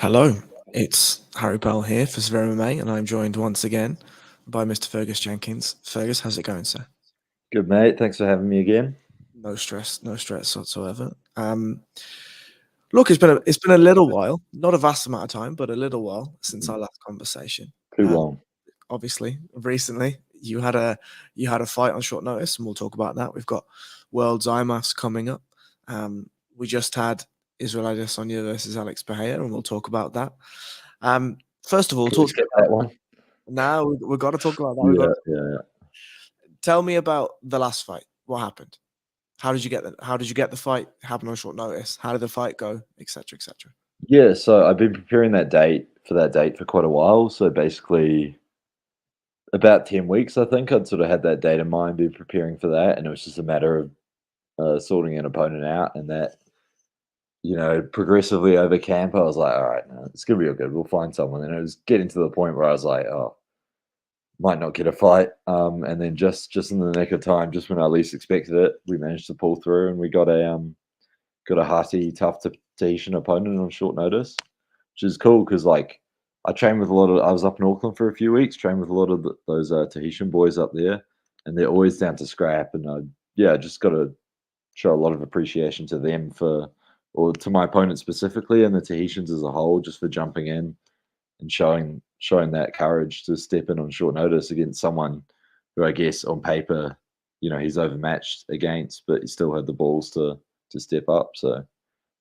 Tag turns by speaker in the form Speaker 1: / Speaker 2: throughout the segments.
Speaker 1: Hello, it's Harry Bell here for Severe MMA, and I'm joined once again by Mr. Fergus Jenkins. Fergus, how's it going, sir?
Speaker 2: Good, mate. Thanks for having me again.
Speaker 1: No stress whatsoever. Look, it's been a little while, not a vast amount of time, but a little while since our last conversation.
Speaker 2: Too
Speaker 1: Uh,
Speaker 2: long.
Speaker 1: Obviously, recently you had a fight on short notice, and we'll talk about that. We've got World Zymas coming up. We just had Israel Adesanya versus Alex Pereira, and we'll talk about that. First of all,
Speaker 2: Can we
Speaker 1: talk
Speaker 2: skip that one?
Speaker 1: now. We've got to talk about that. We've got
Speaker 2: Yeah,
Speaker 1: to
Speaker 2: yeah.
Speaker 1: tell me about the last fight. What happened? How did you get the fight? Happened on short notice. How did the fight go? Etc. Etc.
Speaker 2: Yeah, so I've been preparing that date for quite a while. So basically about 10 weeks, I think. I'd sort of had that date in mind, been preparing for that, and it was just a matter of sorting an opponent out. And that, progressively over camp, I was like, all right, no, it's gonna be all good. We'll find someone. And it was getting to the point where I was like, oh, might not get a fight. And then just in the nick of time, just when I least expected it, we managed to pull through and we got a hearty, tough Tahitian opponent on short notice, which is cool because like I trained with a lot of. I was up in Auckland for a few weeks, trained with a lot of those Tahitian boys up there, and they're always down to scrap. And I just got to show a lot of appreciation to them or to my opponent specifically, and the Tahitians as a whole, just for jumping in and showing that courage to step in on short notice against someone who I guess on paper, he's overmatched against, but he still had the balls to step up. So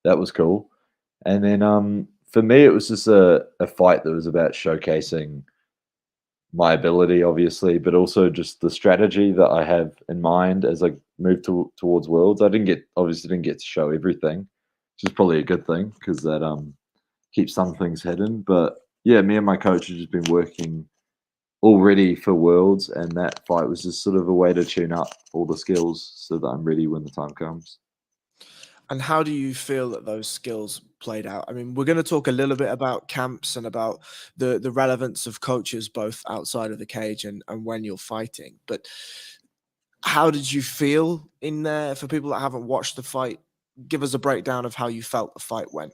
Speaker 2: that was cool. And then for me, it was just a fight that was about showcasing my ability, obviously, but also just the strategy that I have in mind as I move towards Worlds. I obviously didn't get to show everything, which is probably a good thing because that keeps some things hidden. But yeah, me and my coach have just been working already for Worlds, and that fight was just sort of a way to tune up all the skills so that I'm ready when the time comes.
Speaker 1: And how do you feel that those skills played out? I mean, we're going to talk a little bit about camps and about the relevance of coaches both outside of the cage and when you're fighting. But how did you feel in there? For people that haven't watched the fight, give us a breakdown of how you felt the fight went.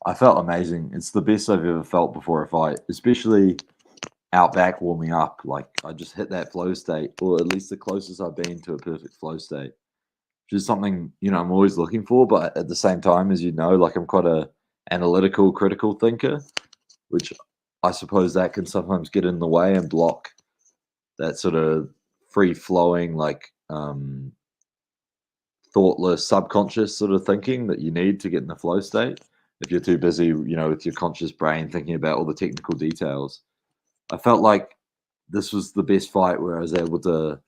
Speaker 2: I felt amazing. It's the best I've ever felt before a fight, especially out back warming up. Like I just hit that flow state, or at least the closest I've been to a perfect flow state, which is something I'm always looking for. But at the same time, as you know, like I'm quite a analytical, critical thinker, which I suppose that can sometimes get in the way and block that sort of free flowing, like thoughtless, subconscious sort of thinking that you need to get in the flow state. If you're too busy, with your conscious brain thinking about all the technical details, I felt like this was the best fight where I was able to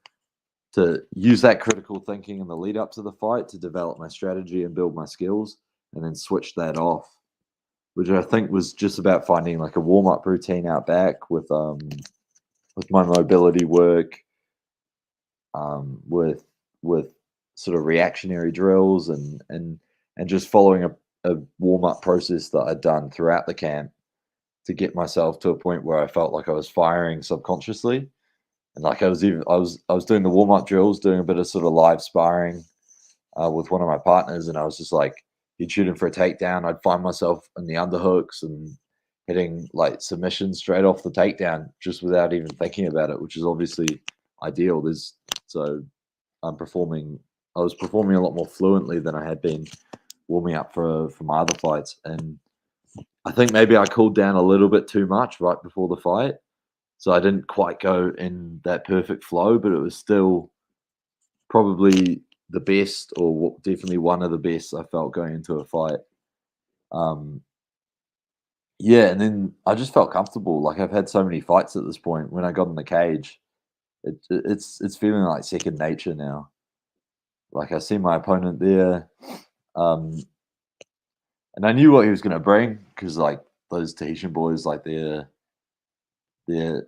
Speaker 2: use that critical thinking in the lead up to the fight to develop my strategy and build my skills, and then switch that off, which I think was just about finding like a warm up routine out back with my mobility work, with sort of reactionary drills and just following a warm up process that I'd done throughout the camp to get myself to a point where I felt like I was firing subconsciously. And like I was doing the warm up drills, doing a bit of sort of live sparring with one of my partners, and I was just like, he'd shoot him for a takedown, I'd find myself in the underhooks and hitting like submissions straight off the takedown just without even thinking about it, which is obviously ideal. So I'm performing. I was performing a lot more fluently than I had been warming up for my other fights, and I think maybe I cooled down a little bit too much right before the fight, so I didn't quite go in that perfect flow, but it was still probably the best, or definitely one of the best I felt going into a fight. Um, yeah, and then I just felt comfortable. Like I've had so many fights at this point. When I got in the cage, it's feeling like second nature now. Like I see my opponent there, um, and I knew what he was going to bring because like those Tahitian boys, like they're the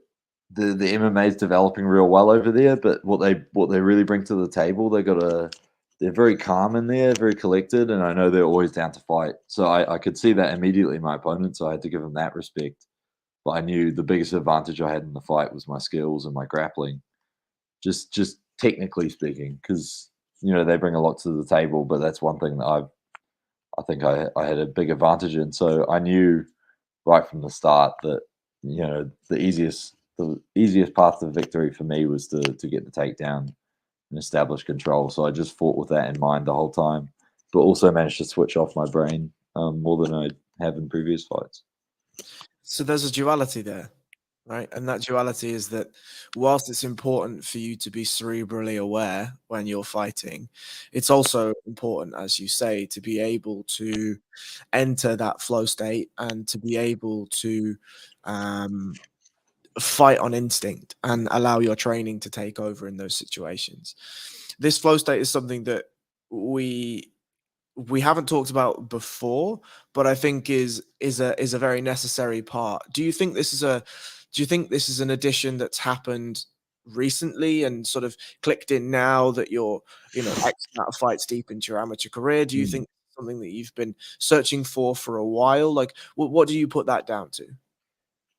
Speaker 2: MMA is developing real well over there. But what they really bring to the table, they're very calm in there, very collected, and I know they're always down to fight. So I could see that immediately in my opponent, so I had to give him that respect. But I knew the biggest advantage I had in the fight was my skills and my grappling, just technically speaking, because they bring a lot to the table. But that's one thing that I think I had a big advantage in. So I knew right from the start that the easiest path to victory for me was to get the takedown and establish control. So I just fought with that in mind the whole time, but also managed to switch off my brain more than I have in previous fights.
Speaker 1: So there's a duality there, right? And that duality is that whilst it's important for you to be cerebrally aware when you're fighting, it's also important, as you say, to be able to enter that flow state and to be able to um, fight on instinct and allow your training to take over in those situations. This flow state is something that we we haven't talked about before, but I think is a very necessary part. Do you think this is an addition that's happened recently and sort of clicked in now that you're, X amount of fights deep into your amateur career? Do you
Speaker 2: Mm.
Speaker 1: think it's something that you've been searching for a while? Like, what do you put that down to?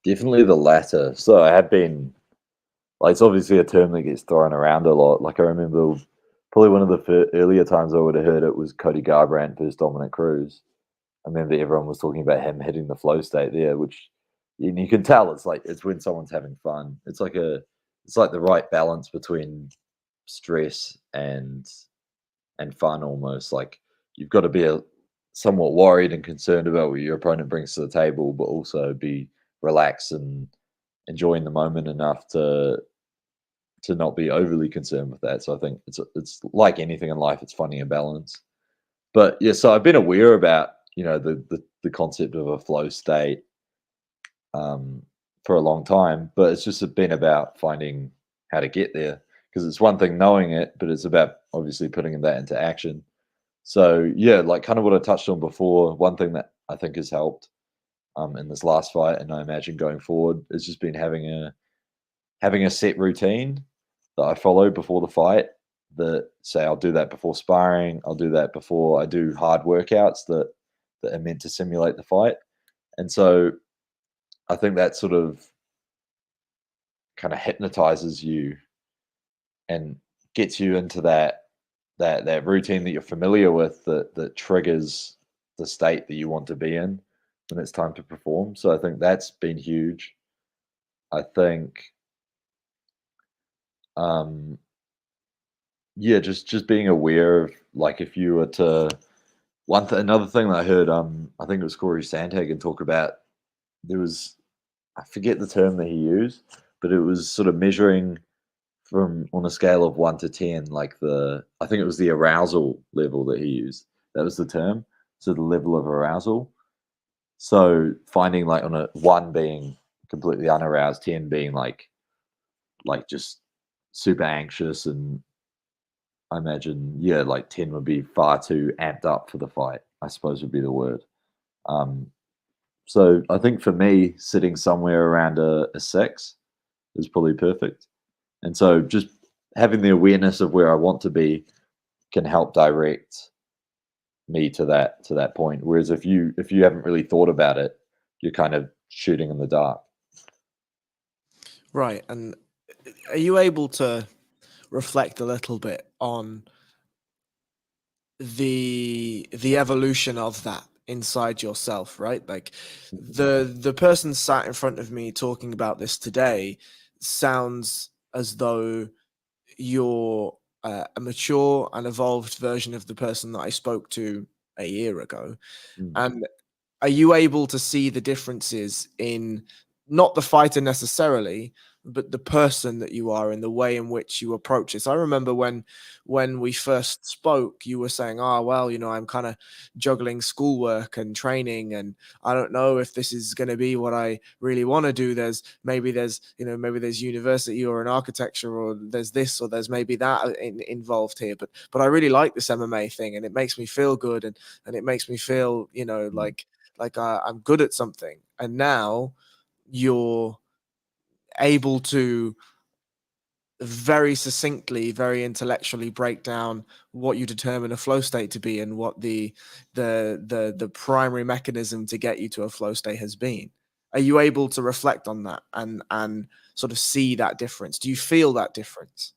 Speaker 2: Definitely the latter. So I have been like, it's obviously a term that gets thrown around a lot. Like I remember probably one of the earlier times I would have heard it was Cody Garbrandt versus Dominic Cruz. I remember everyone was talking about him hitting the flow state there, which and you can tell it's like it's when someone's having fun. It's like the right balance between stress and fun almost. Like you've got to be somewhat worried and concerned about what your opponent brings to the table, but also be relaxed and enjoying the moment enough to not be overly concerned with that. So I think it's like anything in life, it's finding a balance. But yeah, so I've been aware about the concept of a flow state um, for a long time, but it's just been about finding how to get there because it's one thing knowing it, but it's about obviously putting that into action. So yeah, like kind of what I touched on before. One thing that I think has helped in this last fight, and I imagine going forward, has just been having a set routine that I follow before the fight. That say I'll do that before sparring, I'll do that before I do hard workouts that are meant to simulate the fight. And so I think that sort of kind of hypnotizes you and gets you into that routine that you're familiar with that triggers the state that you want to be in when it's time to perform. So I think that's been huge. I think um yeah, just being aware of like if you were to another thing that I heard, I think it was Corey Sandhagen talk about. There was I forget the term that he used, but it was sort of measuring from on a scale of 1 to 10, like I think it was the arousal level that he used. That was the term. So the level of arousal. So finding like on a 1 being completely unaroused, 10 being like just super anxious, and I imagine like 10 would be far too amped up for the fight, I suppose would be the word. Um, so I think for me, sitting somewhere around a 6 is probably perfect. And so just having the awareness of where I want to be can help direct me to that point. Whereas if you haven't really thought about it, you're kind of shooting in the dark.
Speaker 1: Right. And are you able to reflect a little bit on the evolution of that inside yourself, right? Like the person sat in front of me talking about this today sounds as though you're a mature and evolved version of the person that I spoke to a year ago.
Speaker 2: Mm,
Speaker 1: And are you able to see the differences in not the fighter necessarily, but the person that you are and the way in which you approach this? I remember when we first spoke, you were saying, "Oh, well, I'm kind of juggling schoolwork and training, and I don't know if this is going to be what I really want to do. Maybe there's university or an architecture, or there's this or there's maybe that involved here. But I really like this MMA thing, and it makes me feel good, and it makes me feel,
Speaker 2: mm.
Speaker 1: like I'm good at something." And now you're able to very succinctly, very intellectually break down what you determine a flow state to be and what the primary mechanism to get you to a flow state has been. Are you able to reflect on that and sort of see that difference? Do you feel that difference?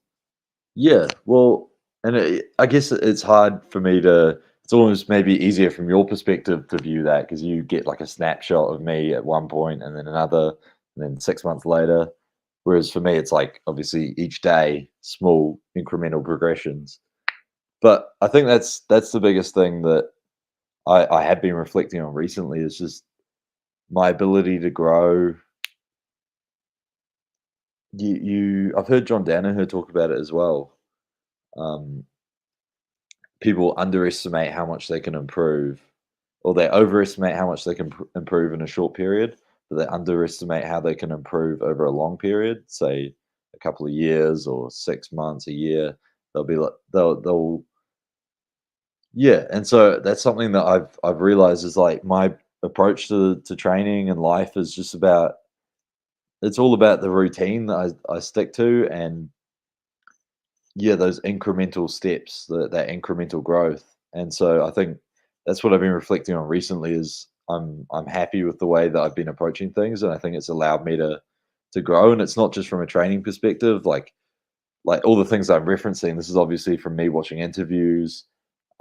Speaker 2: Yeah, well, and I guess it's hard for me it's almost maybe easier from your perspective to view that because you get like a snapshot of me at one point and then another, and then 6 months later. Whereas for me, it's like obviously each day, small incremental progressions. But I think that's the biggest thing that I have been reflecting on recently is just my ability to grow. I've heard John Danaher talk about it as well. Um, People underestimate how much they can improve, or they overestimate how much they can improve in a short period, but they underestimate how they can improve over a long period, say a couple of years or 6 months, a year. They'll be like they'll yeah, and so that's something that I've realized is like my approach to training and life is just about it's all about the routine that I stick to and yeah, those incremental steps, that incremental growth. And so I think that's what I've been reflecting on recently is I'm happy with the way that I've been approaching things and I think it's allowed me to grow and it's not just from a training perspective like all the things I'm referencing this is obviously from me watching interviews,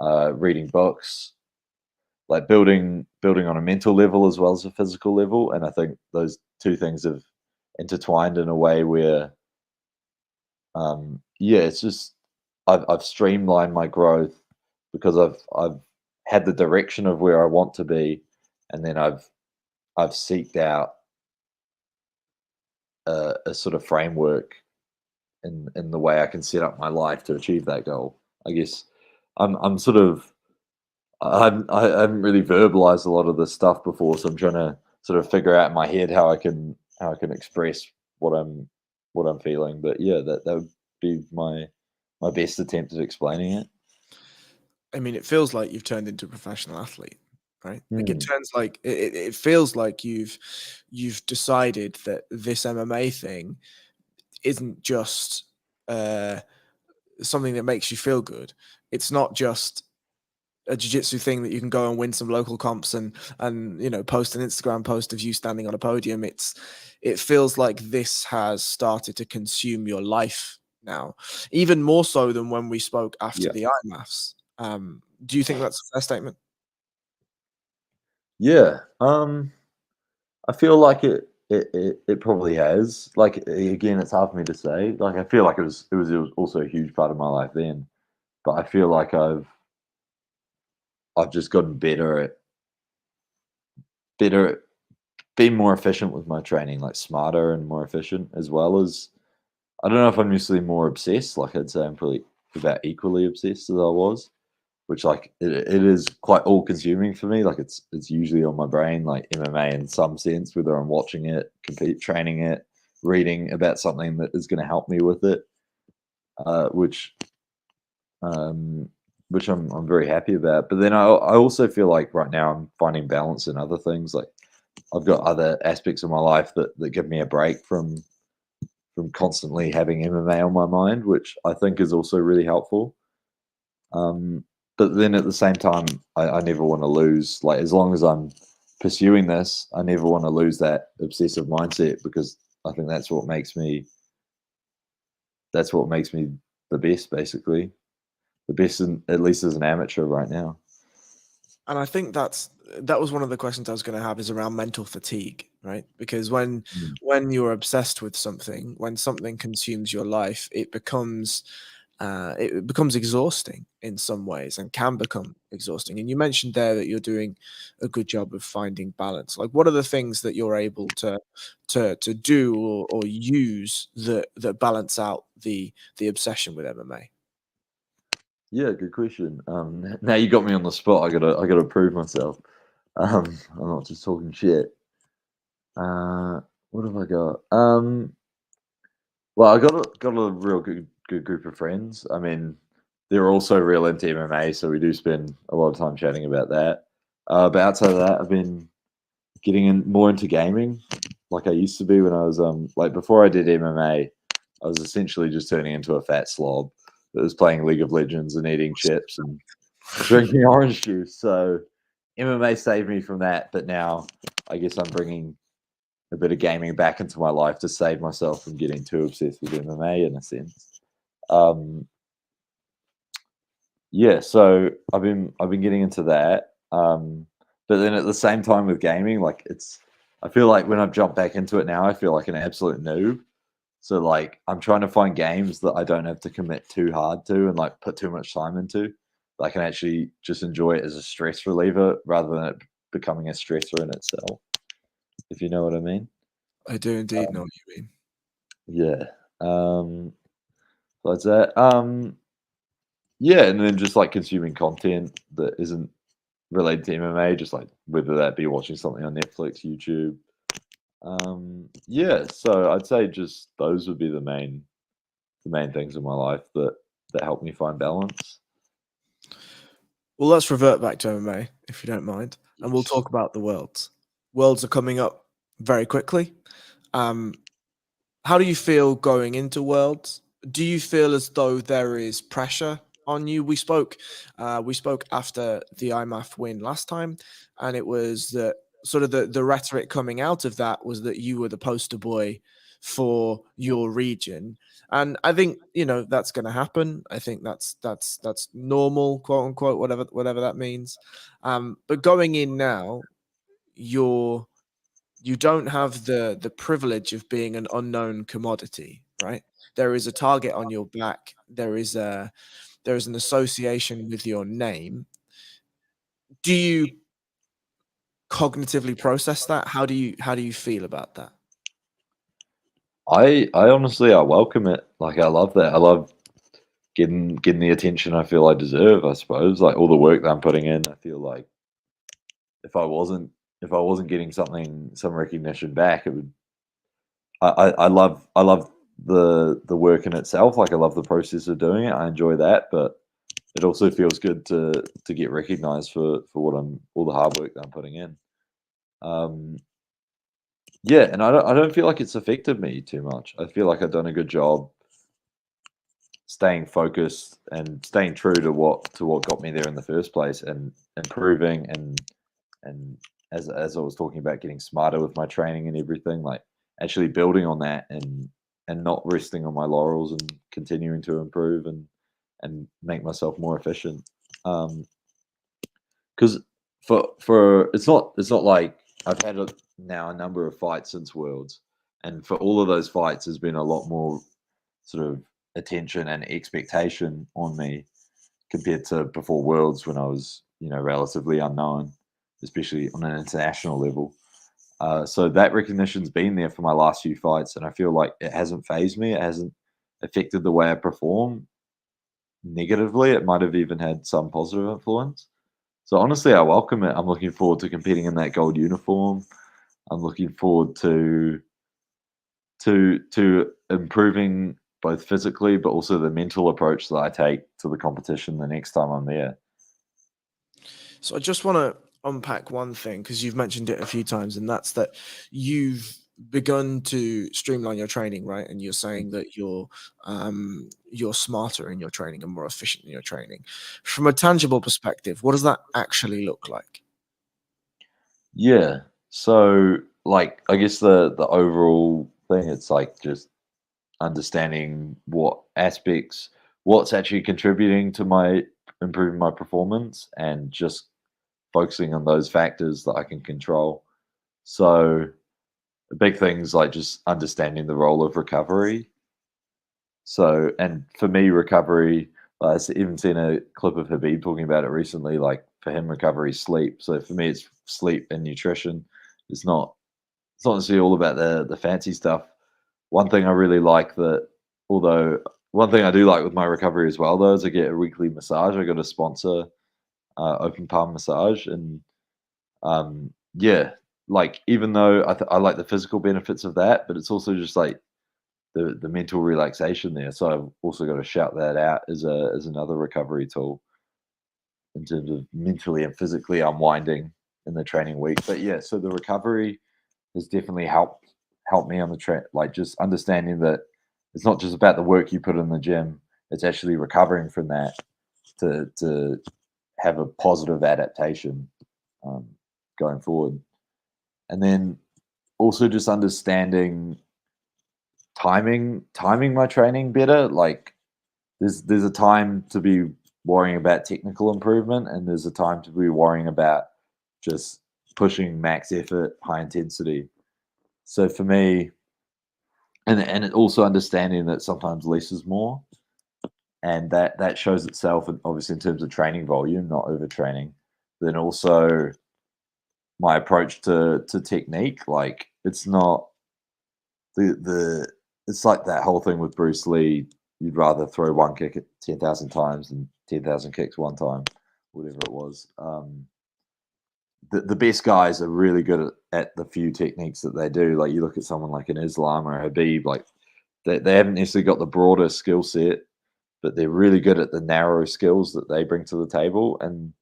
Speaker 2: reading books, like building on a mental level as well as a physical level and I think those two things have intertwined in a way where yeah, it's just I've streamlined my growth because I've had the direction of where I want to be, and then I've seeked out a sort of framework in the way I can set up my life to achieve that goal. I guess I'm sort of I haven't really verbalized a lot of this stuff before, so I'm trying to sort of figure out in my head how I can express what I'm feeling. But yeah, that would be my best attempt at explaining it.
Speaker 1: I mean, it feels like you've turned into a professional athlete, right? Like it
Speaker 2: Mm,
Speaker 1: turns like it feels like you've decided that this MMA thing isn't just uh, something that makes you feel good. It's not just a jiu-jitsu thing that you can go and win some local comps and post an Instagram post of you standing on a podium. It feels like this has started to consume your life now, even more so than when we spoke after
Speaker 2: yeah,
Speaker 1: the IMAFs. Do you think that's a fair statement?
Speaker 2: yeah. I feel like it probably has. Like again, it's hard for me to say. Like I feel like it was also a huge part of my life then, but I feel like I've just gotten better at being more efficient with my training, like smarter and more efficient, as well as I don't know if I'm necessarily more obsessed. Like I'd say I'm probably about equally obsessed as I was, which like it is quite all consuming for me. Like it's usually on my brain, like MMA in some sense, whether I'm watching it, compete, training it, reading about something that is going to help me with it, uh, which um, which I'm very happy about. But then I also feel like right now I'm finding balance in other things. Like I've got other aspects of my life that give me a break from constantly having MMA on my mind, which I think is also really helpful. Um, but then at the same time, I never want to lose. Like as long as I'm pursuing this, I never want to lose that obsessive mindset because I think that's what makes me the best, basically the best, at least as an amateur right now.
Speaker 1: And I think that was one of the questions I was going to have is around mental fatigue, right? Because when
Speaker 2: Mm.
Speaker 1: when you're obsessed with something, when something consumes your life, it becomes exhausting in some ways and can become exhausting. And you mentioned there that you're doing a good job of finding balance. Like, what are the things that you're able to do or use that balance out the obsession with MMA?
Speaker 2: Yeah, good question. Now you got me on the spot. I gotta prove myself. I'm not just talking shit. Uh, what have I got? Well, I got a real good group of friends. I mean, they're also real into MMA, so we do spend a lot of time chatting about that. But outside of that, I've been getting in more into gaming, like I used to be when I was like before I did MMA. I was essentially just turning into a fat slob that was playing League of Legends and eating chips and drinking orange juice. So MMA saved me from that, but now I guess I'm bringing a bit of gaming back into my life to save myself from getting too obsessed with MMA in a sense. Um, Yeah, so I've been getting into that, but then at the same time with gaming, like I feel like when I've jumped back into it now, I feel like an absolute noob. So like I'm trying to find games that I don't have to commit too hard to and like put too much time into. That I can actually just enjoy it as a stress reliever rather than it becoming a stressor in itself. If you know what I mean.
Speaker 1: I do indeed know
Speaker 2: Um,
Speaker 1: what you mean.
Speaker 2: yeah. Um, that's that. Yeah, and then just like consuming content that isn't related to MMA, just like whether that be watching something on Netflix, YouTube. Yeah, so I'd say just those would be the main things in my life that help me find balance.
Speaker 1: Well, let's revert back to MMA, if you don't mind, and we'll
Speaker 2: Yes.
Speaker 1: talk about the Worlds. Worlds are coming up very quickly. Um, how do you feel going into Worlds? Do you feel as though there is pressure on you? We spoke after the IMAF win last time, and it was that sort of the rhetoric coming out of that was that you were the poster boy for your region. And I think that's going to happen. I think that's normal, quote unquote, whatever that means. But going in now, you're you don't have the privilege of being an unknown commodity, right? There is a target on your back. There is an association with your name. Do you cognitively process that? How do you feel about that?
Speaker 2: I honestly I welcome it. Like I love that. I love getting the attention I feel I deserve, I suppose. Like all the work that I'm putting in, I feel like if I wasn't if I wasn't getting some recognition back, it would I love the work in itself. Like I love the process of doing it. I enjoy that, but it also feels good to get recognized for what I'm all the hard work that I'm putting in. Um, yeah, and I don't feel like it's affected me too much. I feel like I've done a good job staying focused and staying true to what got me there in the first place and improving and as I was talking about getting smarter with my training and everything, like actually building on that and not resting on my laurels and continuing to improve and make myself more efficient. Because for it's not like I've had now a number of fights since Worlds, and for all of those fights, there's been a lot more sort of attention and expectation on me compared to before Worlds when I was relatively unknown, especially on an international level. So that recognition's been there for my last few fights, and I feel like it hasn't phased me. It hasn't affected the way I perform negatively. It might have even had some positive influence. So honestly, I welcome it. I'm looking forward to competing in that gold uniform. I'm looking forward to improving both physically, but also the mental approach that I take to the competition the next time I'm there.
Speaker 1: So I just want to unpack one thing because you've mentioned it a few times, and that's that you've begun to streamline your training, right? And you're saying that you're smarter in your training and more efficient in your training. From a tangible perspective, what does that actually look like?
Speaker 2: Yeah. So, like, I guess the overall thing, it's like just understanding what's actually contributing to my improving my performance, and just focusing on those factors that I can control. So, the big things like just understanding the role of recovery. So, and for me, recovery, even seen a clip of Habib talking about it recently. Like for him, recovery is sleep. So for me, it's sleep and nutrition. It's not it's not necessarily all about the fancy stuff. One thing I really like that, although one thing I do like with my recovery as well, though, is I get a weekly massage. I got a sponsor, Open Palm Massage, and yeah, like even though I like the physical benefits of that, but it's also just like the mental relaxation there. So I've also got to shout that out as another recovery tool in terms of mentally and physically unwinding in the training week. But yeah, so the recovery has definitely helped me on the train. Like just understanding that it's not just about the work you put in the gym; it's actually recovering from that to have a positive adaptation um, going forward. And then also just understanding timing my training better. Like there's a time to be worrying about technical improvement, and there's a time to be worrying about just pushing max effort, high intensity. So for me, and it also understanding that sometimes less is more, and that shows itself obviously in terms of training volume, not overtraining. Then also my approach to technique, like it's not the it's like that whole thing with Bruce Lee. You'd rather throw one kick at 10,000 times than 10,000 kicks one time, whatever it was. The best guys are really good at the few techniques that they do. Like you look at someone like an Islam or a Habib, like they haven't necessarily got the broader skill set, but they're really good at the narrow skills that they bring to the table. And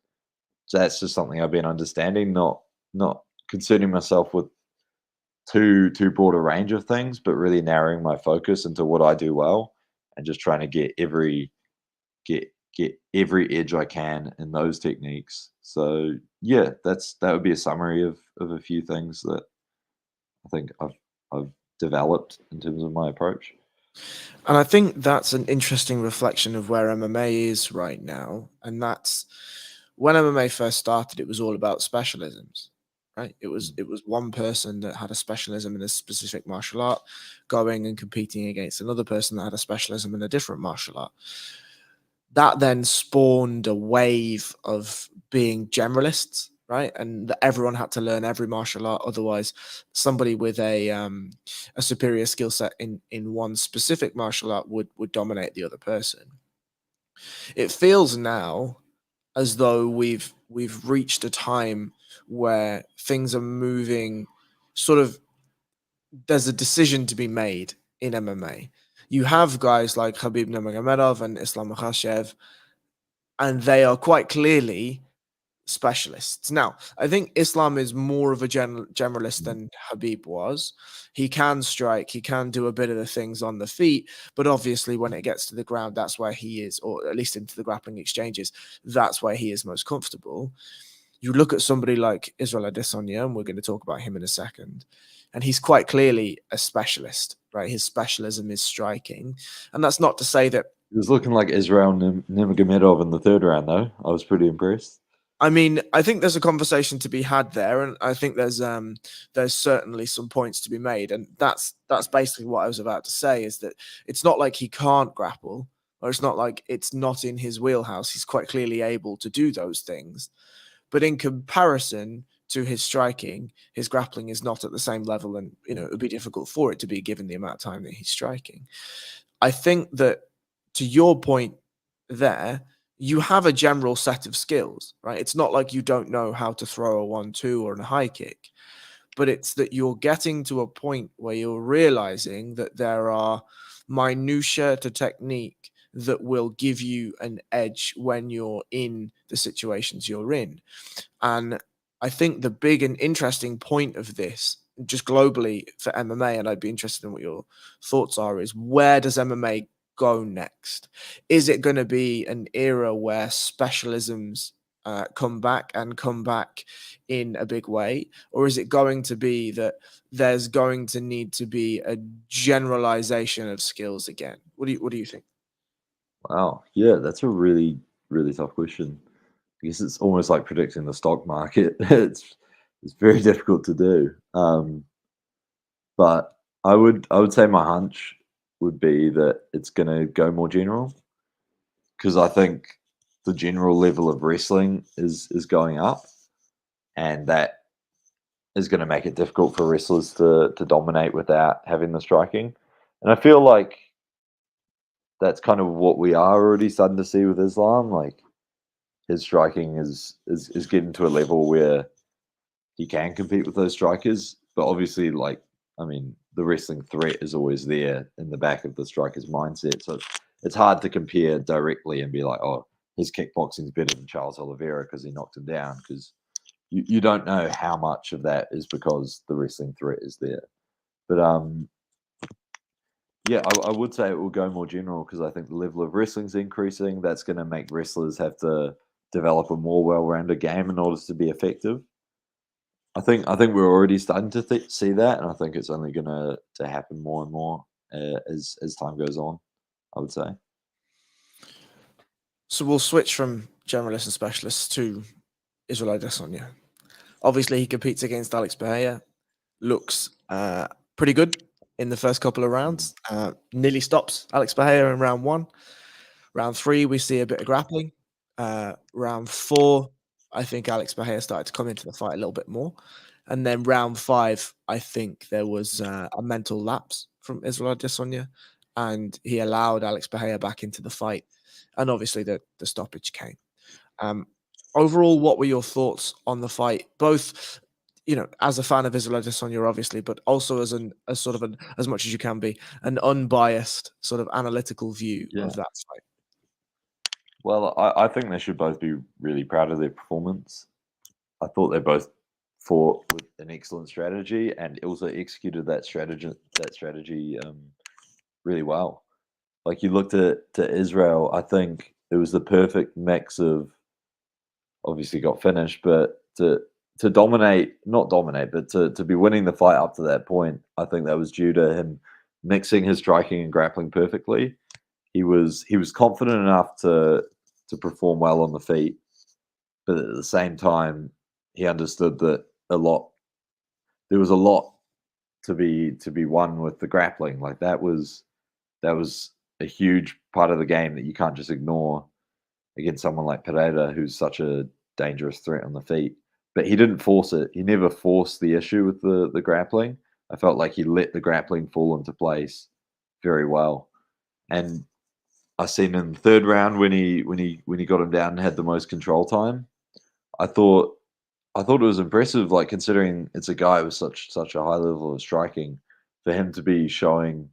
Speaker 2: so that's just something I've been understanding, not concerning myself with too broad a range of things, but really narrowing my focus into what I do well and just trying to get every edge I can in those techniques. So yeah, that would be a summary of a few things that I think I've developed in terms of my approach.
Speaker 1: And I think that's an interesting reflection of where MMA is right now. And that's when MMA first started, it was all about specialisms, right? It was one person that had a specialism in a specific martial art going and competing against another person that had a specialism in a different martial art. That then spawned a wave of being generalists, right? And that everyone had to learn every martial art. Otherwise, somebody with a superior skill set in one specific martial art would dominate the other person. It feels now as though we've reached a time where things are moving sort of, there's a decision to be made in MMA. You have guys like Khabib Nurmagomedov and Islam Makhachev, and they are quite clearly specialists. Now, I think Islam is more of a generalist than Habib was. He can strike, he can do a bit of the things on the feet, but obviously when it gets to the ground, that's where he is, or at least into the grappling exchanges, that's where he is most comfortable. You look at somebody like Israel Adesanya, and we're going to talk about him in a second, and he's quite clearly a specialist, right? His specialism is striking. And that's not to say that,
Speaker 2: It was looking like Israel Nurmagomedov in the third round, though. I was pretty impressed.
Speaker 1: I mean, I think there's a conversation to be had there, and I think there's certainly some points to be made, and that's basically what I was about to say, is that it's not like he can't grapple, or it's not like it's not in his wheelhouse. He's quite clearly able to do those things, but in comparison to his striking, his grappling is not at the same level, and it would be difficult for it to be given the amount of time that he's striking. I think that, to your point there, you have a general set of skills, right? It's not like you don't know how to throw a 1-2 or a high kick, but it's that you're getting to a point where you're realizing that there are minutiae to technique that will give you an edge when you're in the situations you're in. And I think the big and interesting point of this, just globally for MMA, and I'd be interested in what your thoughts are, is where does MMA go next? Is it going to be an era where specialisms come back in a big way? Or is it going to be that there's going to need to be a generalization of skills again? What do you think?
Speaker 2: Wow, yeah, that's a really really tough question. I guess it's almost like predicting the stock market. It's very difficult to do. But I would say my hunch would be that it's going to go more general, because I think the general level of wrestling is going up, and that is going to make it difficult for wrestlers to dominate without having the striking. And I feel like that's kind of what we are already starting to see with Islam. Like his striking is getting to a level where he can compete with those strikers. But obviously, like, I mean, the wrestling threat is always there in the back of the striker's mindset. So it's hard to compare directly and be like, oh, his kickboxing is better than Charles Oliveira because he knocked him down. Because you don't know how much of that is because the wrestling threat is there. But yeah, I would say it will go more general, because I think the level of wrestling is increasing. That's going to make wrestlers have to develop a more well-rounded game in order to be effective. I think we're already starting to see that, and I think it's only going to happen more and more as time goes on, I would say.
Speaker 1: So we'll switch from generalists and specialists to Israel Adesanya. Obviously, he competes against Alex Pereira. Looks pretty good in the first couple of rounds. Nearly stops Alex Pereira in round 1. Round 3, we see a bit of grappling. Round 4, I think Alex Pereira started to come into the fight a little bit more. And then round 5, I think there was a mental lapse from Israel Adesanya, and he allowed Alex Pereira back into the fight. And obviously the stoppage came. Overall, what were your thoughts on the fight? Both, as a fan of Israel Adesanya, obviously, but also as as much as you can be, an unbiased sort of analytical view
Speaker 2: Yeah.
Speaker 1: of that fight.
Speaker 2: Well, I think they should both be really proud of their performance. I thought they both fought with an excellent strategy and also executed that strategy really well. Like you looked at to Israel, I think it was the perfect mix of obviously got finished, but to dominate, not dominate, but to be winning the fight up to that point, I think that was due to him mixing his striking and grappling perfectly. He was confident enough to perform well on the feet, but at the same time, he understood that there was a lot to be won with the grappling. Like that was a huge part of the game that you can't just ignore against someone like Pereira, who's such a dangerous threat on the feet. But he didn't force it. He never forced the issue with the grappling. I felt like he let the grappling fall into place very well. And I seen in the third round when he got him down and had the most control time. I thought it was impressive, like considering it's a guy with such a high level of striking, for him to be showing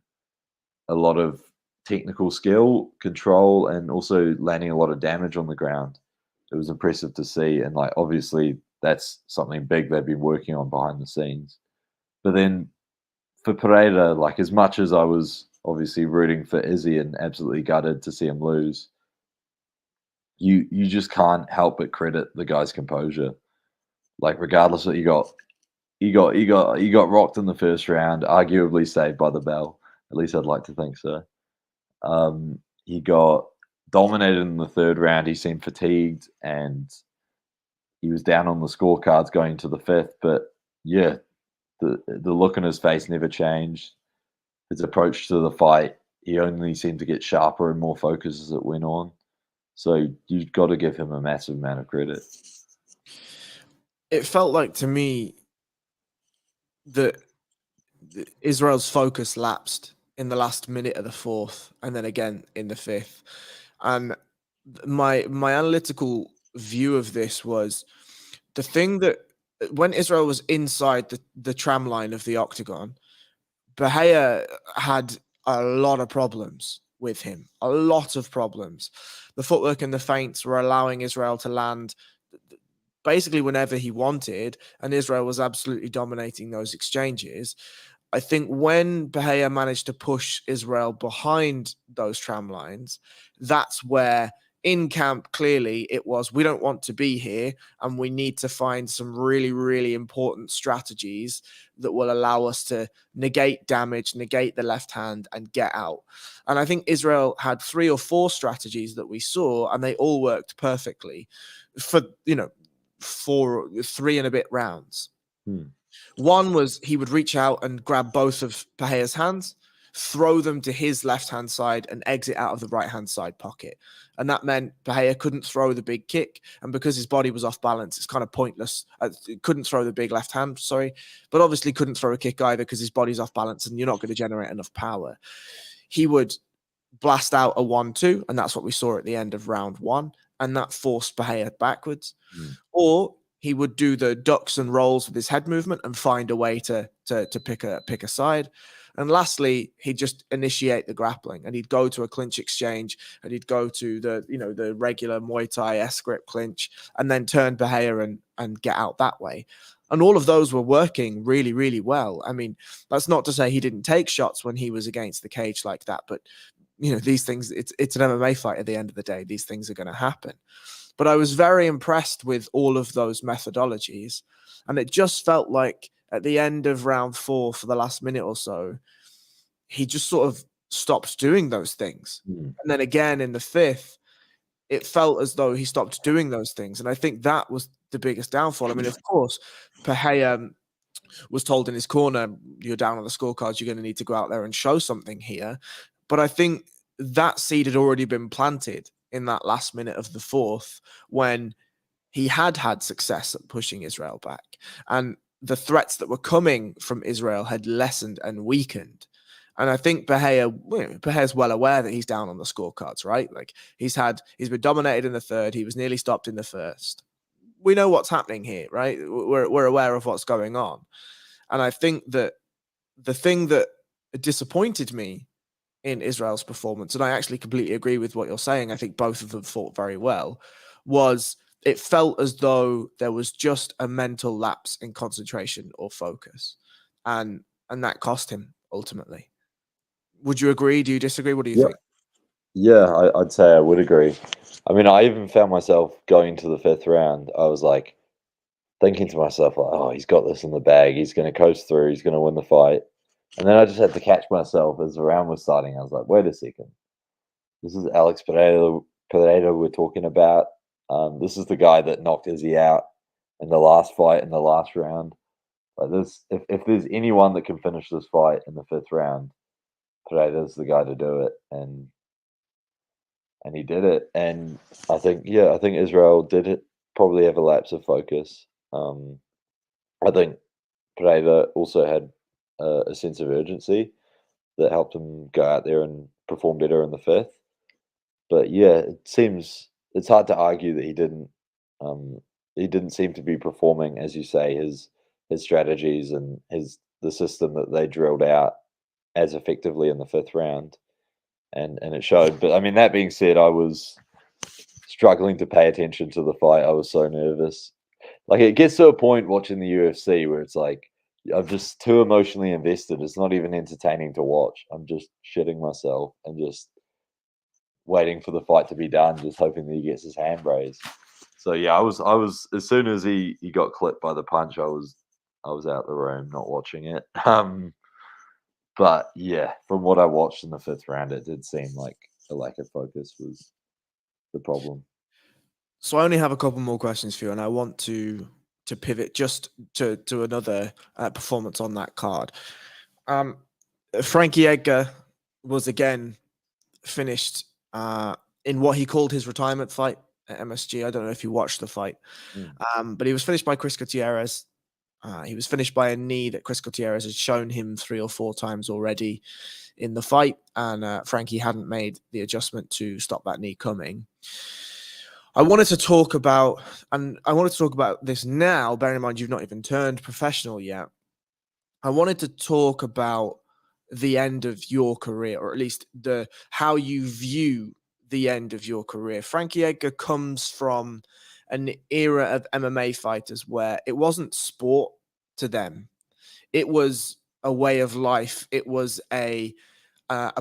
Speaker 2: a lot of technical skill, control, and also landing a lot of damage on the ground. It was impressive to see, and like obviously that's something big they've been working on behind the scenes. But then for Pereira, like as much as I was obviously rooting for Izzy and absolutely gutted to see him lose, you just can't help but credit the guy's composure. Like regardless what he got rocked in the first round, arguably saved by the bell. At least I'd like to think so. He got dominated in the third round. He seemed fatigued and he was down on the scorecards going to the fifth. But yeah, the look on his face never changed. His approach to the fight, he only seemed to get sharper and more focused as it went on. So you've got to give him a massive amount of credit.
Speaker 1: It felt like to me that Israel's focus lapsed in the last minute of the fourth, and then again in the fifth. And my analytical view of this was the thing that when Israel was inside the tram line of the octagon, Bahia had a lot of problems with him, a lot of problems. The footwork and the feints were allowing Israel to land basically whenever he wanted, and Israel was absolutely dominating those exchanges. I think when Bahia managed to push Israel behind those tram lines, that's where in camp, clearly it was, we don't want to be here and we need to find some really, really important strategies that will allow us to negate damage, negate the left hand and get out. And I think Israel had 3 or 4 strategies that we saw and they all worked perfectly for, 3 and a bit rounds. One was he would reach out and grab both of Pahea's hands, throw them to his left-hand side and exit out of the right-hand side pocket. And that meant Bahia couldn't throw the big kick. And because his body was off balance, it's kind of pointless. Couldn't throw the big left hand, but obviously couldn't throw a kick either because his body's off balance and you're not going to generate enough power. He would blast out a 1-2, and that's what we saw at the end of round 1. And that forced Bahia backwards. Or he would do the ducks and rolls with his head movement and find a way to pick a side. And lastly, he'd just initiate the grappling and he'd go to a clinch exchange and he'd go to the regular Muay Thai S-grip clinch and then turn Bahia and get out that way. And all of those were working really, really well. I mean, that's not to say he didn't take shots when he was against the cage like that, but these things, it's an MMA fight at the end of the day. These things are going to happen. But I was very impressed with all of those methodologies. And it just felt like at the end of round 4 for the last minute or so, he just sort of stopped doing those things. And then again in the 5th, it felt as though he stopped doing those things. And I think that was the biggest downfall. I mean, of course, Pahea was told in his corner, you're down on the scorecards, you're going to need to go out there and show something here. But I think that seed had already been planted in that last minute of the fourth when he had success at pushing Israel back. And the threats that were coming from Israel had lessened and weakened. And I think Pahea's well aware that he's down on the scorecards, right? Like he's been dominated in the third. He was nearly stopped in the first. We know what's happening here, right? We're aware of what's going on. And I think that the thing that disappointed me in Israel's performance, and I actually completely agree with what you're saying, I think both of them fought very well, was it felt as though there was just a mental lapse in concentration or focus. And that cost him ultimately. Would you agree? Do you disagree? What do you
Speaker 2: Yeah,
Speaker 1: think?
Speaker 2: yeah, I'd say I would agree. I mean, I even found myself going to the fifth round. I was like thinking to myself, like, "Oh, he's got this in the bag. He's going to coast through. He's going to win the fight." And then I just had to catch myself as the round was starting. I was like, "Wait a second. This is Alex Pereira we're talking about. This is the guy that knocked Izzy out in the last fight in the last round. Like this, if there's anyone that can finish this fight in the fifth round, Pereira's the guy to do it." And he did it. And I think Israel did it. Probably have a lapse of focus. I think Pereira also had a sense of urgency that helped him go out there and perform better in the fifth. But yeah, it's hard to argue that he didn't seem to be performing, as you say, his strategies and the system that they drilled out as effectively in the fifth round, and it showed. But I mean, that being said, I was struggling to pay attention to the fight. I was so nervous. Like it gets to a point watching the UFC where it's like I'm just too emotionally invested. It's not even entertaining to watch. I'm just shitting myself and just waiting for the fight to be done, just hoping that he gets his hand raised. So yeah, I was as soon as he got clipped by the punch, I was out the room, not watching it. But yeah, from what I watched in the fifth round, it did seem like a lack of focus was the problem.
Speaker 1: So I only have a couple more questions for you, and I want to pivot just to another performance on that card. Um, Frankie Edgar was again finished in what he called his retirement fight at MSG. I don't know if you watched the fight,
Speaker 2: Mm.
Speaker 1: but he was finished by Chris Gutierrez. He was finished by a knee that Chris Gutierrez had shown him 3 or 4 times already in the fight, and Frankie hadn't made the adjustment to stop that knee coming. I wanted to talk about, and I wanted to talk about this now, bearing in mind you've not even turned professional yet. I wanted to talk about the end of your career, or at least the how you view the end of your career. Frankie Edgar comes from an era of MMA fighters where it wasn't sport to them; it was a way of life. It was a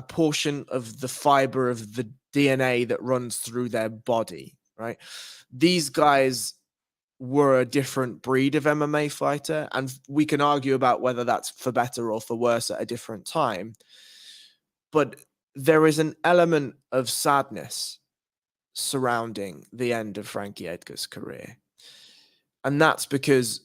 Speaker 1: portion of the fiber of the DNA that runs through their body. Right? These guys were a different breed of MMA fighter, and we can argue about whether that's for better or for worse at a different time. But there is an element of sadness surrounding the end of Frankie Edgar's career. And that's because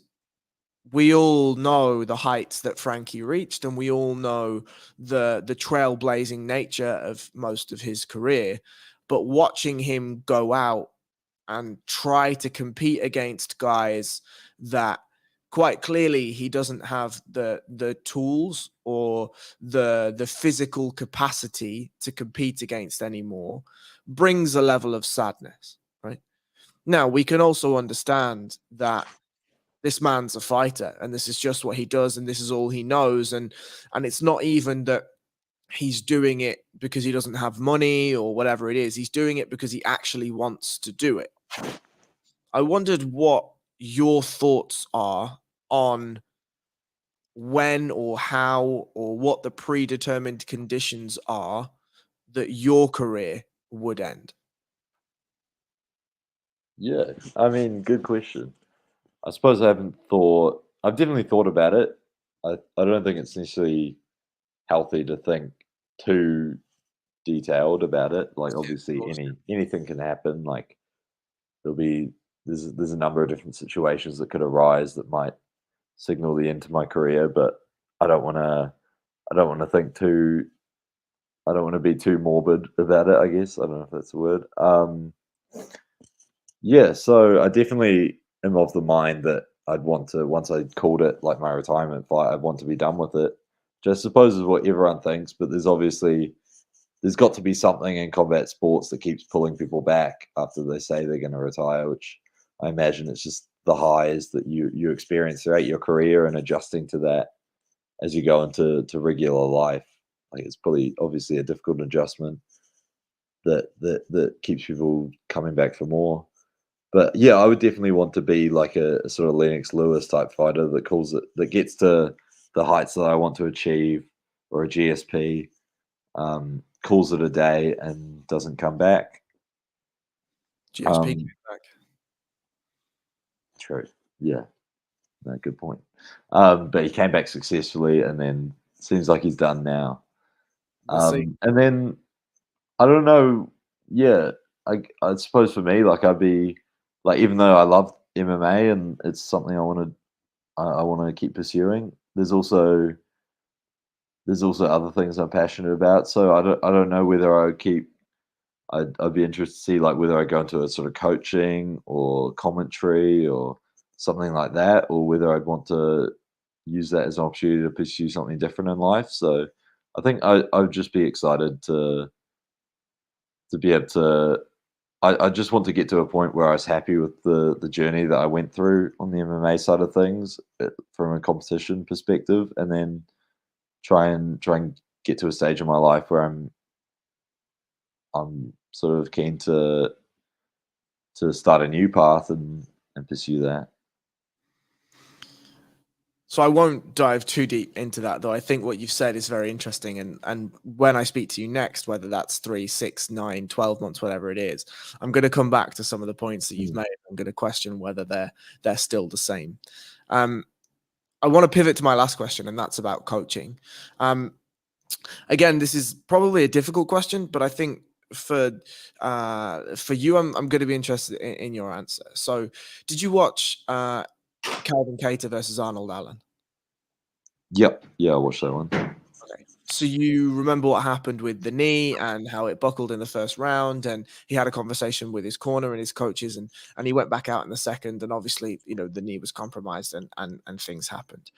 Speaker 1: we all know the heights that Frankie reached, and we all know the trailblazing nature of most of his career. But watching him go out and try to compete against guys that quite clearly he doesn't have the tools or the physical capacity to compete against anymore brings a level of sadness, right? Now we can also understand that this man's a fighter and this is just what he does and this is all he knows, and it's not even that he's doing it because he doesn't have money or whatever it is. He's doing it because he actually wants to do it. I wondered what your thoughts are on when or how or what the predetermined conditions are that your career would end.
Speaker 2: Yeah, I mean, good question. I suppose I haven't thought. I've definitely thought about it. I don't think it's necessarily healthy to think too detailed about it. Like,
Speaker 1: Yeah, of
Speaker 2: obviously,
Speaker 1: course.
Speaker 2: anything can happen. Like, there'll be there's a number of different situations that could arise that might signal the end to my career, but I don't want to. I don't want to think too. I don't want to be too morbid about it. I guess I don't know if that's a word. Yeah, so I definitely am of the mind that I'd want to, once I called it like my retirement fight, I'd want to be done with it. Which I suppose is what everyone thinks, but there's got to be something in combat sports that keeps pulling people back after they say they're going to retire, which I imagine it's just the highs that you experience throughout your career and adjusting to that as you go into regular life. Like, it's probably obviously a difficult adjustment that keeps people coming back for more. But yeah, I would definitely want to be like a sort of Lennox Lewis type fighter that calls it, that gets to the heights that I want to achieve, or a GSP, calls it a day and doesn't come back.
Speaker 1: GSP came
Speaker 2: Um,
Speaker 1: back.
Speaker 2: True. Yeah, no, good point. But he came back successfully, and then seems like he's done now.
Speaker 1: We'll see.
Speaker 2: And then I don't know. Yeah, I suppose for me, like, I'd be like, even though I love MMA and it's something I want to keep pursuing. There's also other things I'm passionate about. So I don't know whether I would keep. I'd be interested to see, like, whether I go into a sort of coaching or commentary or something like that, or whether I'd want to use that as an opportunity to pursue something different in life. So I think I'd just be excited to be able to. I just want to get to a point where I was happy with the journey that I went through on the MMA side of things, from a competition perspective, and then try and get to a stage in my life where I'm sort of keen to start a new path and pursue that.
Speaker 1: So I won't dive too deep into that, though. I think what you've said is very interesting. And when I speak to you next, whether that's 3, 6, 9, 12 months, whatever it is, I'm going to come back to some of the points that you've
Speaker 2: Mm.
Speaker 1: made. I'm going to question whether they're still the same. Um, I want to pivot to my last question, and that's about coaching. Again, this is probably a difficult question, but I think for you, I'm going to be interested in your answer. So, did you watch Calvin Cater versus Arnold Allen?
Speaker 2: Yep. Yeah, I watched that one.
Speaker 1: Okay. So you remember what happened with the knee and how it buckled in the first round, and he had a conversation with his corner and his coaches, and he went back out in the second, and obviously, the knee was compromised, and things happened.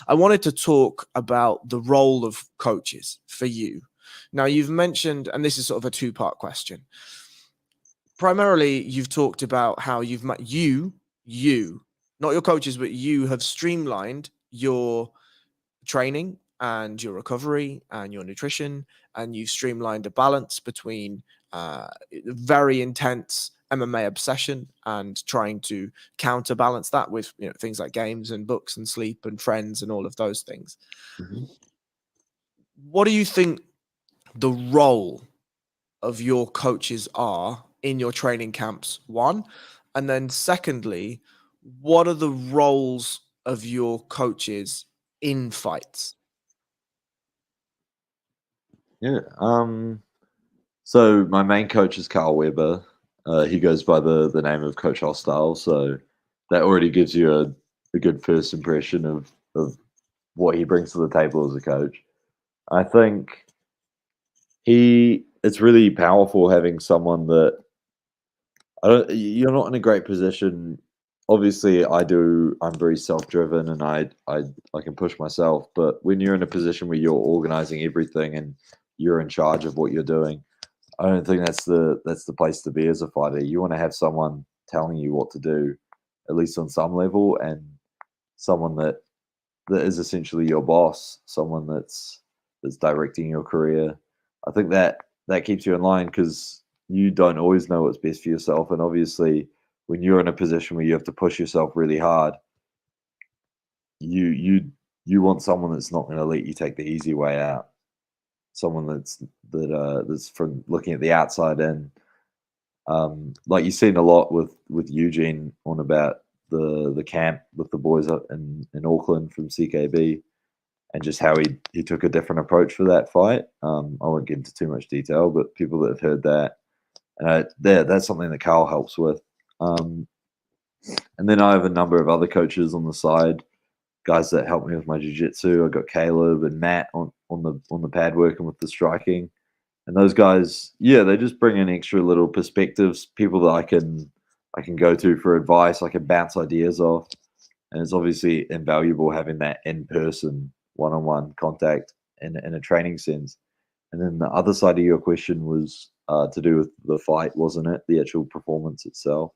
Speaker 1: I wanted to talk about the role of coaches for you. Now, you've mentioned, and this is sort of a two-part question. Primarily, you've talked about how you've met you, not your coaches, but you have streamlined your training and your recovery and your nutrition, and you've streamlined a balance between very intense MMA obsession and trying to counterbalance that with things like games and books and sleep and friends and all of those things.
Speaker 2: Mhm.
Speaker 1: What do you think the role of your coaches are in your training camps? One, and then secondly, what are the roles of your coaches in fights?
Speaker 2: Yeah. So my main coach is Carl Weber. He goes by the name of Coach Hostile. So that already gives you a good first impression of what he brings to the table as a coach. I think it's really powerful having someone that I don't. You're not in a great position. Obviously, I'm very self-driven, and I can push myself. But when you're in a position where you're organizing everything and you're in charge of what you're doing, I don't think that's the place to be as a fighter. You want to have someone telling you what to do, at least on some level, and someone that is essentially your boss, someone that's directing your career. I think that keeps you in line because you don't always know what's best for yourself, and obviously, when you're in a position where you have to push yourself really hard, you want someone that's not going to let you take the easy way out. Someone that's from looking at the outside in. Like, you've seen a lot with Eugene on about the camp with the boys up in Auckland from CKB. and just how he took a different approach for that fight. I won't get into too much detail, but people that have heard that, that's something that Carl helps with. And then I have a number of other coaches on the side, guys that help me with my jiu-jitsu. I got Caleb and Matt on the pad working with the striking. And those guys, yeah, they just bring in extra little perspectives, people that I can go to for advice, I can bounce ideas off. And it's obviously invaluable having that in-person, one-on-one contact in a training sense. And then the other side of your question was to do with the fight, wasn't it? The actual performance itself.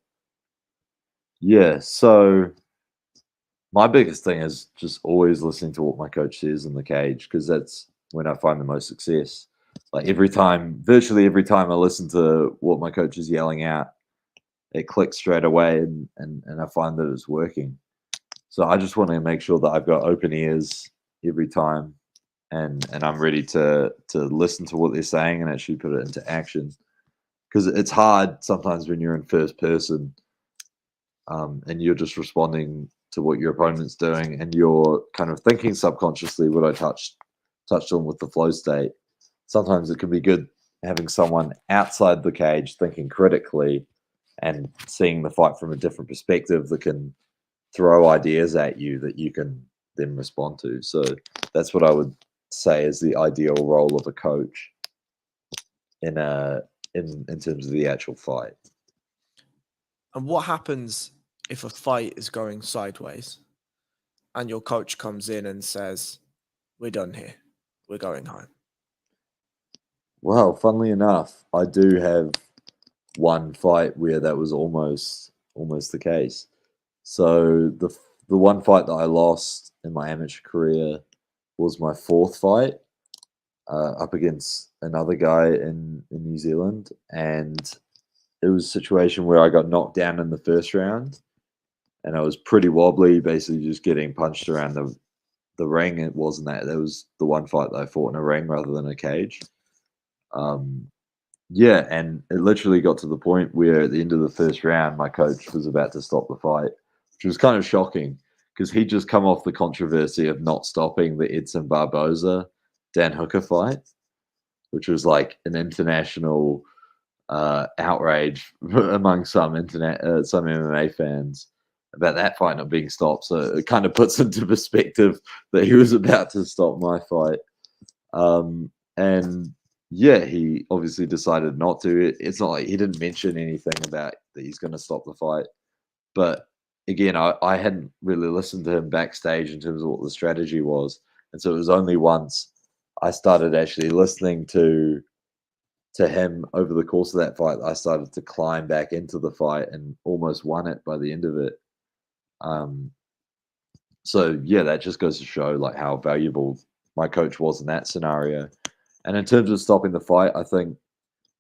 Speaker 2: Yeah, so my biggest thing is just always listening to what my coach says in the cage, because that's when I find the most success. Like virtually every time I listen to what my coach is yelling out, it clicks straight away, and I find that it's working. So I just want to make sure that I've got open ears every time, and I'm ready to listen to what they're saying and actually put it into action. Because it's hard sometimes when you're in first person, and you're just responding to what your opponent's doing, and you're kind of thinking subconsciously what I touched on with the flow state. Sometimes it can be good having someone outside the cage thinking critically and seeing the fight from a different perspective that can throw ideas at you that you can then respond to. So that's what I would say is the ideal role of a coach in terms of the actual fight.
Speaker 1: And what happens if a fight is going sideways and your coach comes in and says, "We're done here. We're going home"?
Speaker 2: Well, funnily enough, I do have one fight where that was almost the case. So the one fight that I lost in my amateur career was my fourth fight, up against another guy in New Zealand, and it was a situation where I got knocked down in the first round, and I was pretty wobbly, basically just getting punched around the ring. It wasn't that. That was the one fight that I fought in a ring rather than a cage. Yeah, and it literally got to the point where at the end of the first round, my coach was about to stop the fight, which was kind of shocking because he'd just come off the controversy of not stopping the Edson Barboza Dan Hooker fight, which was like an international outrage among some some MMA fans about that fight not being stopped. So it kind of puts into perspective that he was about to stop my fight. And yeah, he obviously decided not to. It's not like he didn't mention anything about that he's going to stop the fight. But again, I hadn't really listened to him backstage in terms of what the strategy was. And so it was only once I started actually listening to him over the course of that fight, I started to climb back into the fight and almost won it by the end of it. So yeah, that just goes to show like how valuable my coach was in that scenario. And in terms of stopping the fight, I think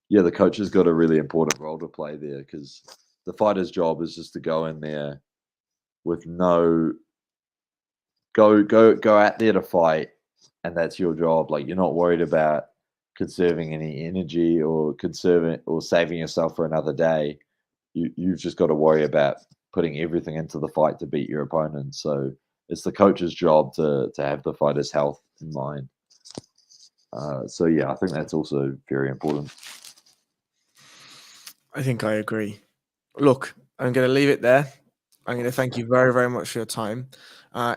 Speaker 2: yeah, the coach has got a really important role to play there, because the fighter's job is just to go in there with no go out there to fight, and that's your job. Like you're not worried about conserving any energy or saving yourself for another day. You've just got to worry about putting everything into the fight to beat your opponent. So it's the coach's job to have the fighter's health in mind. So yeah, I think that's also very important.
Speaker 1: I think I agree. Look, I'm going to leave it there. I'm going to thank you very, very much for your time.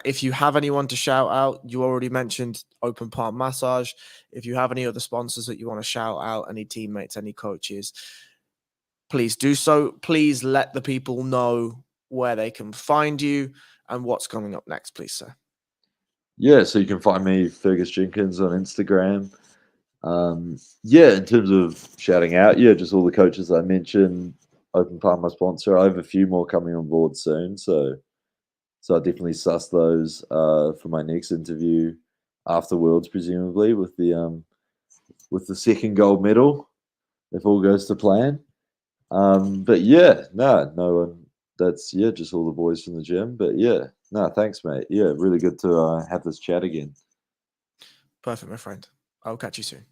Speaker 1: If you have anyone to shout out, you already mentioned Open Palm Massage. If you have any other sponsors that you want to shout out, any teammates, any coaches, please do so. Please let the people know where they can find you and what's coming up next, please, sir.
Speaker 2: Yeah, so you can find me, Fergus Jenkins, on Instagram. Yeah, in terms of shouting out, yeah, just all the coaches I mentioned. Open Palm, my sponsor. I have a few more coming on board soon, so I'll definitely suss those for my next interview after Worlds, presumably with the second gold medal, if all goes to plan. But yeah, no one. That's just all the boys from the gym. But yeah, no, thanks, mate. Yeah, really good to have this chat again.
Speaker 1: Perfect, my friend. I'll catch you soon.